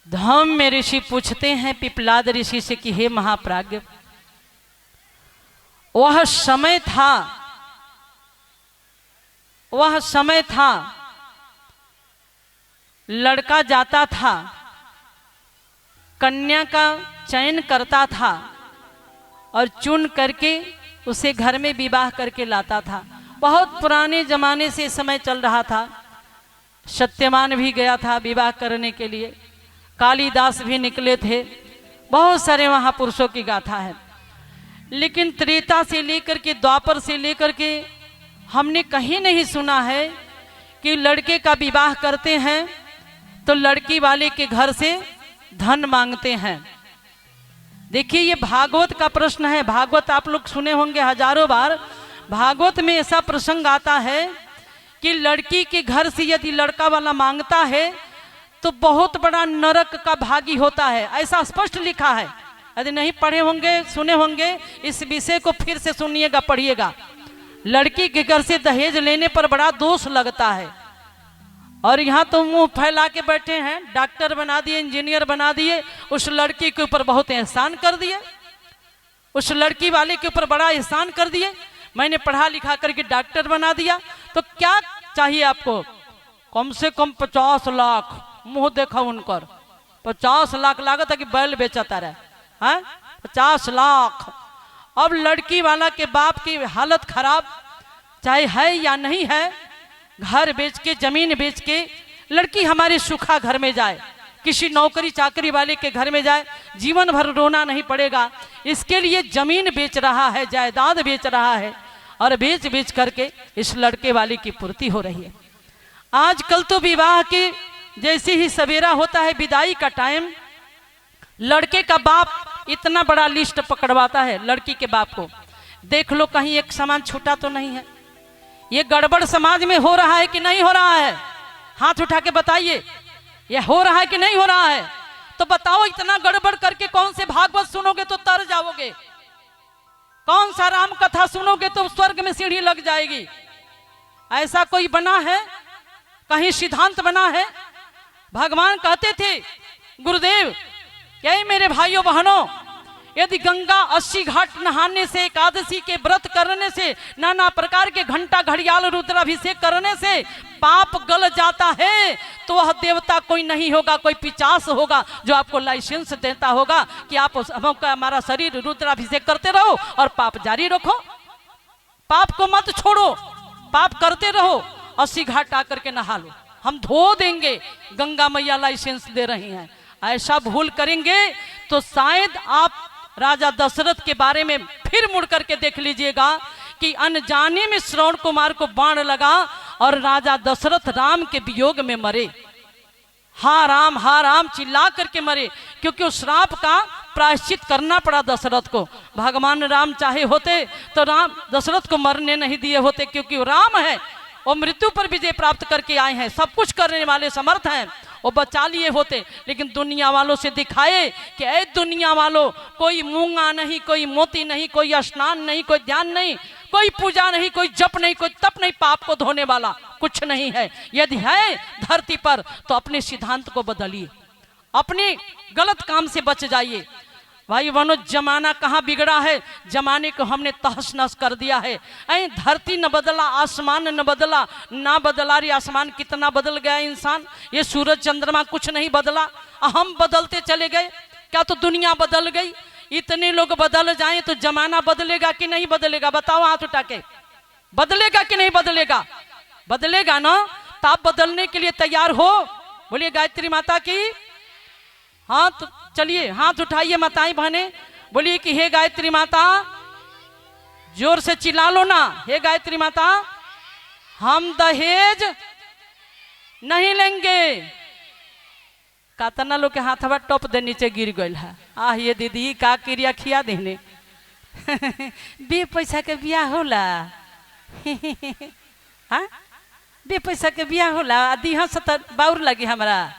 धम्म में ऋषि पूछते हैं पिपलाद ऋषि से कि हे महाप्राज्ञ, वह समय था लड़का जाता था, कन्या का चयन करता था और चुन करके उसे घर में विवाह करके लाता था। बहुत पुराने जमाने से समय चल रहा था। सत्यवान भी गया था विवाह करने के लिए, कालिदास भी निकले थे, बहुत सारे महापुरुषों की गाथा है। लेकिन त्रेता से लेकर के द्वापर से लेकर के हमने कहीं नहीं सुना है कि लड़के का विवाह करते हैं तो लड़की वाले के घर से धन मांगते हैं। देखिए ये भागवत का प्रश्न है। भागवत आप लोग सुने होंगे हजारों बार। भागवत में ऐसा प्रसंग आता है कि लड़की के घर से यदि लड़का वाला मांगता है तो बहुत बड़ा नरक का भागी होता है, ऐसा स्पष्ट लिखा है। यदि नहीं पढ़े होंगे सुने होंगे इस विषय को फिर से सुनिएगा, पढ़िएगा। लड़की के घर से दहेज लेने पर बड़ा दोष लगता है और यहाँ तो मुंह फैला के बैठे हैं, डॉक्टर बना दिए, इंजीनियर बना दिए, उस लड़की के ऊपर बहुत एहसान कर दिए, उस लड़की वाले के ऊपर बड़ा एहसान कर दिए। मैंने पढ़ा लिखा करके डॉक्टर बना दिया, तो क्या चाहिए आपको? कम से कम 50 लाख। मुंह देखा उनकर 50 लाख लागत है कि बैल बेचता रहे, हाँ 50 लाख। अब लड़की वाला के बाप की हालत खराब, चाहे है या नहीं है, घर बेच के जमीन बेच के लड़की हमारे सुखा घर में जाए, किसी नौकरी चाकरी वाले के घर में जाए, जीवन भर रोना नहीं पड़ेगा। इसके लिए जमीन बेच रहा है, जायदाद बेच रहा है और बेच बेच करके इस लड़के वाले की पूर्ति हो रही है। आजकल तो विवाह के जैसे ही सवेरा होता है, विदाई का टाइम, लड़के का बाप इतना बड़ा लिस्ट पकड़वाता है लड़की के बाप को। देख लो कहीं एक सामान छूटा तो नहीं है। ये गड़बड़ समाज में हो रहा है कि नहीं हो रहा है? हाथ उठा के बताइए, ये हो रहा है कि नहीं हो रहा है? तो बताओ, इतना गड़बड़ करके कौन से भागवत सुनोगे तो तर जाओगे? कौन सा राम कथा सुनोगे तो स्वर्ग में सीढ़ी लग जाएगी? ऐसा कोई बना है? कहीं सिद्धांत बना है? भगवान कहते थे गुरुदेव, यही मेरे भाइयों बहनों, यदि गंगा 80 घाट नहाने से, एकादशी के व्रत करने से, नाना प्रकार के घंटा घड़ियाल रुद्राभिषेक करने से पाप गल जाता है, तो वह देवता कोई नहीं होगा, कोई पिचास होगा जो आपको लाइसेंस देता होगा कि आप हमारा शरीर रुद्राभिषेक करते रहो और पाप जारी रखो, पाप को मत छोड़ो, पाप करते रहो, 80 घाट आकर के नहा लो, हम धो देंगे, गंगा मैया लाइसेंस दे रही हैं। ऐसा भूल करेंगे तो शायद आप राजा दशरथ के बारे में फिर मुड़ करके देख लीजिएगा कि अनजाने में श्रवण कुमार को बाण लगा और राजा दशरथ राम के वियोग में मरे। हा राम चिल्ला करके मरे, क्योंकि उस श्राप का प्रायश्चित करना पड़ा दशरथ को। भगवान राम चाहे होते तो राम दशरथ को मरने नहीं दिए होते, क्योंकि वो राम है, वो मृत्यु पर विजय प्राप्त करके आए हैं, सब कुछ करने वाले समर्थ हैं, वो बचा लिए होते। लेकिन दुनिया वालों से दिखाए कि ऐ दुनिया वालों, कोई मूंगा नहीं, कोई मोती नहीं, कोई स्नान नहीं, कोई ध्यान नहीं, कोई पूजा नहीं, कोई जप नहीं, कोई तप नहीं, पाप को धोने वाला कुछ नहीं है। यदि है धरती पर तो अपने सिद्धांत को बदलिए, अपने गलत काम से बच जाइए। भाई बहनों, जमाना कहाँ बिगड़ा है, जमाने को हमने तहस नहस कर दिया है। ऐ धरती न बदला, आसमान न बदला, ना बदला रे आसमान, कितना बदल गया इंसान। ये सूरज चंद्रमा कुछ नहीं बदला, हम बदलते चले गए। क्या तो दुनिया बदल गई? इतने लोग बदल जाएं तो जमाना बदलेगा कि नहीं बदलेगा? बताओ हाथ उठा के, बदलेगा कि नहीं बदलेगा? बदलेगा ना, तो आप बदलने के लिए तैयार हो? बोलिए गायत्री माता की। हाँ तो चलिए हाथ उठाइए माताएं बहने, बोलिए कि हे गायत्री माता, जोर से चिल्ला लो ना, हे गायत्री माता, हम दहेज नहीं लेंगे। कातना लोग के हाथ हवा टॉप दे नीचे गिर गई है। आह ये दीदी का क्रिया खिया देने बे पैसा के बिया होला हाँ बे पैसा के बिया होला, दिहा से तो बाउर लगी हमारा,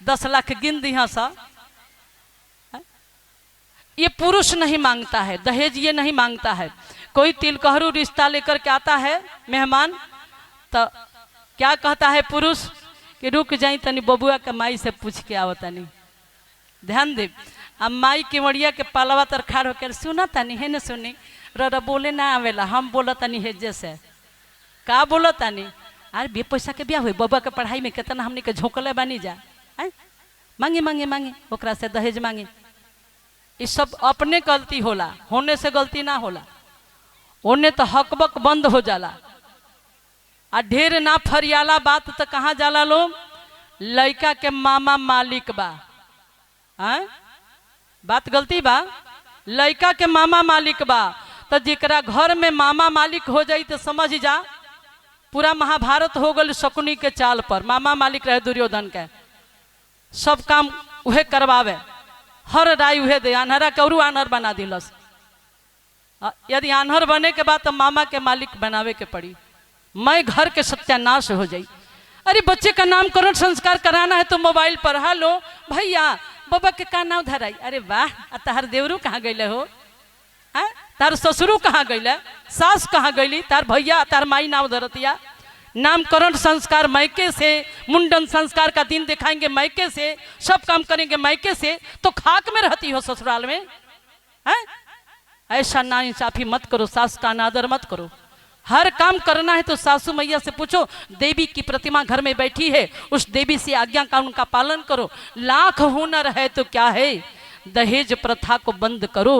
10 लाख गिन दिहा सा। ये पुरुष नहीं मांगता है दहेज, ये नहीं मांगता है। कोई तिलकहरू रिश्ता लेकर के आता है मेहमान, तो क्या कहता है पुरुष कि रुक जाई तनी बबुआ के माई से पूछ के आओ तनी। ध्यान दे, अब माई के मड़िया के पालवा तर खाड़ होकर सुना तनी है न सुनी र बोले ना आवेला, हम बोला तनी हेजे से का बोलो तनी। अरे बे पैसा के ब्याह हुई बबुआ के पढ़ाई में कितना हमने के झोंकले बनी जा, मांगे मांगे मांगे ओकरा से दहेज मांगे। ये सब अपने गलती होला, होने से गलती ना होला, होने तो हकबक बंद हो जाला। आ ढेर ना फरियाला बात तो कहाँ जाला लोग, लड़का के मामा मालिक बा। बात गलती बा, लड़का के मामा मालिक बा, तो जिकरा घर में मामा मालिक हो जाई तो समझ जा पूरा महाभारत हो गल शकुनी के चाल पर। मामा मालिक रहे दुर्योधन के, सब काम उहे करवावे, हर राय उहे दे, आन्हरा कौरू आन्हर बना दिलस। यदि आन्हर बने के बाद तो मामा के मालिक बनावे के पड़ी, मैं घर के सत्यानाश हो जाई। अरे बच्चे का नामकरण संस्कार कराना है तो मोबाइल पर हेलो भैया बाबा के का नाम धराई। अरे वाह, तार देवरू कहाँ गईले हो, तार ससुरू कहाँ गईले, सास कहाँ गईली, तार भैया तार माई नाम धरतिया। नामकरण संस्कार मैके से, मुंडन संस्कार का दिन दिखाएंगे मैके से, सब काम करेंगे मैके से, तो खाक में रहती हो ससुराल में। ऐसा नाइंसाफी मत करो, सास का अनादर मत करो। हर काम करना है तो सासू मैया से पूछो, देवी की प्रतिमा घर में बैठी है, उस देवी से आज्ञा का उनका पालन करो। लाख हुनर है तो क्या है, दहेज प्रथा को बंद करो,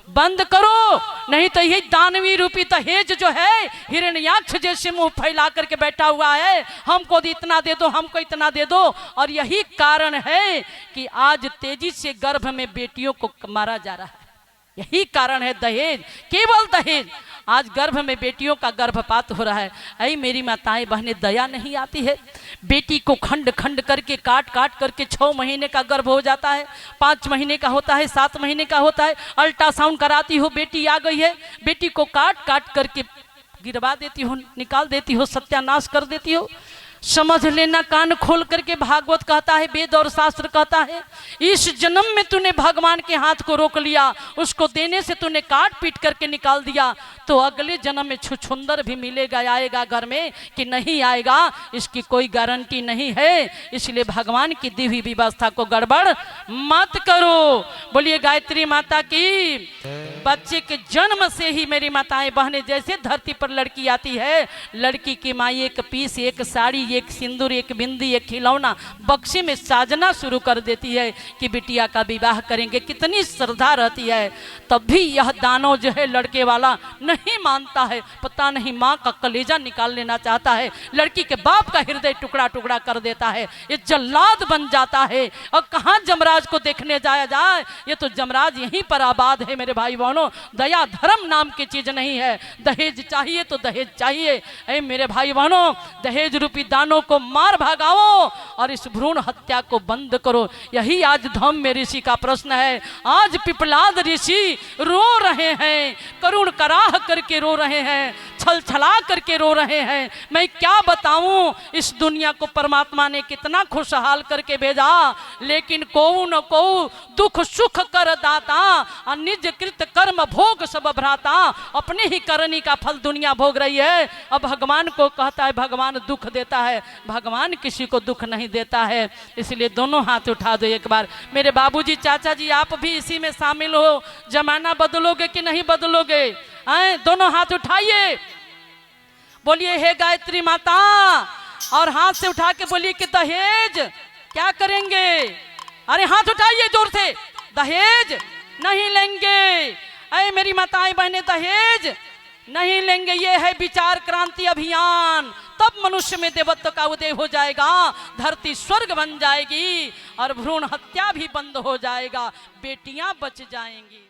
बंद करो, नहीं तो यही दानवी रूपी दहेज जो है हिरण्याक्ष जैसे मुंह फैला करके बैठा हुआ है, हमको इतना दे दो, हमको इतना दे दो। और यही कारण है कि आज तेजी से गर्भ में बेटियों को मारा जा रहा है, यही कारण है दहेज, केवल दहेज। आज गर्भ में बेटियों का गर्भपात हो रहा है। ऐ मेरी माताएं बहनें, दया नहीं आती है। बेटी को खंड खंड करके काट काट करके 6 महीने का गर्भ हो जाता है, 5 महीने का होता है, 7 महीने का होता है। अल्ट्रासाउंड कराती हो, बेटी आ गई है, बेटी को काट काट करके गिरवा देती हो, निकाल देती हो, सत्यानाश कर देती हो। समझ लेना, कान खोल करके भागवत कहता है, वेद और शास्त्र कहता है, इस जन्म में तूने भगवान के हाथ को रोक लिया, उसको देने से तूने काट पीट करके निकाल दिया, तो अगले जन्म में छुछुंदर भी मिलेगा, आएगा घर में कि नहीं आएगा, इसकी कोई गारंटी नहीं है। इसलिए भगवान की दी हुई व्यवस्था को गड़बड़ मत करो। बोलिए गायत्री माता की। बच्चे के जन्म से ही मेरी माताएं बहनें, जैसे धरती पर लड़की आती है, लड़की की माई एक पीस, एक साड़ी, एक सिंदूर, एक बिंदी, एक खिलौना बक्से में साजना शुरू कर देती है कि बिटिया का विवाह करेंगे। कितनी श्रद्धा रहती है, तब भी यह दानव जो है लड़के वाला नहीं मानता है। पता नहीं माँ का कलेजा निकाल लेना चाहता है, लड़की के बाप का हृदय टुकड़ा टुकड़ा कर देता है, ये जल्लाद बन जाता है। और कहाँ जमराज को देखने जाया जाए, ये तो जमराज यहीं पर आबाद है। मेरे भाई बहनों, दया धर्म नाम की चीज नहीं है। दहेज चाहिए तो दहेज चाहिए। ऐ मेरे भाई बहनों, दहेज रूपी दानों को मार भगाओ और इस भ्रूण हत्या को बंद करो। यही आज धम्म में ऋषि का प्रश्न है। आज पिपलाद ऋषि रो रहे हैं, करुण कराह करके रो रहे हैं, छल छला करके रो रहे हैं। मैं क्या बताऊं, इस दुनिया को परमात्मा ने कितना खुशहाल करके भेजा, लेकिन को न को दुख सुख कर दाता, निज कृत कर्म भोग सब भ्राता। अपने ही करनी का फल दुनिया भोग रही है। अब भगवान को कहता है भगवान दुख देता है, भगवान किसी को दुख नहीं देता है। इसलिए दोनों हाथ उठा दो एक बार। मेरे बाबूजी, चाचा जी, आप भी इसी में शामिल हो। जमाना बदलोगे कि नहीं बदलोगे? दोनों हाथ उठाइए, बोलिए हे गायत्री माता, और हाथ से उठा के बोलिए कि दहेज क्या करेंगे? अरे हाथ उठाइए जोर से। दहेज नहीं लेंगे। ऐ मेरी माताएं बहनें, दहेज नहीं लेंगे। ये है विचार क्रांति अभियान। तब मनुष्य में देवत्व का उदय हो जाएगा, धरती स्वर्ग बन जाएगी और भ्रूण हत्या भी बंद हो जाएगा, बेटियां बच जाएंगी।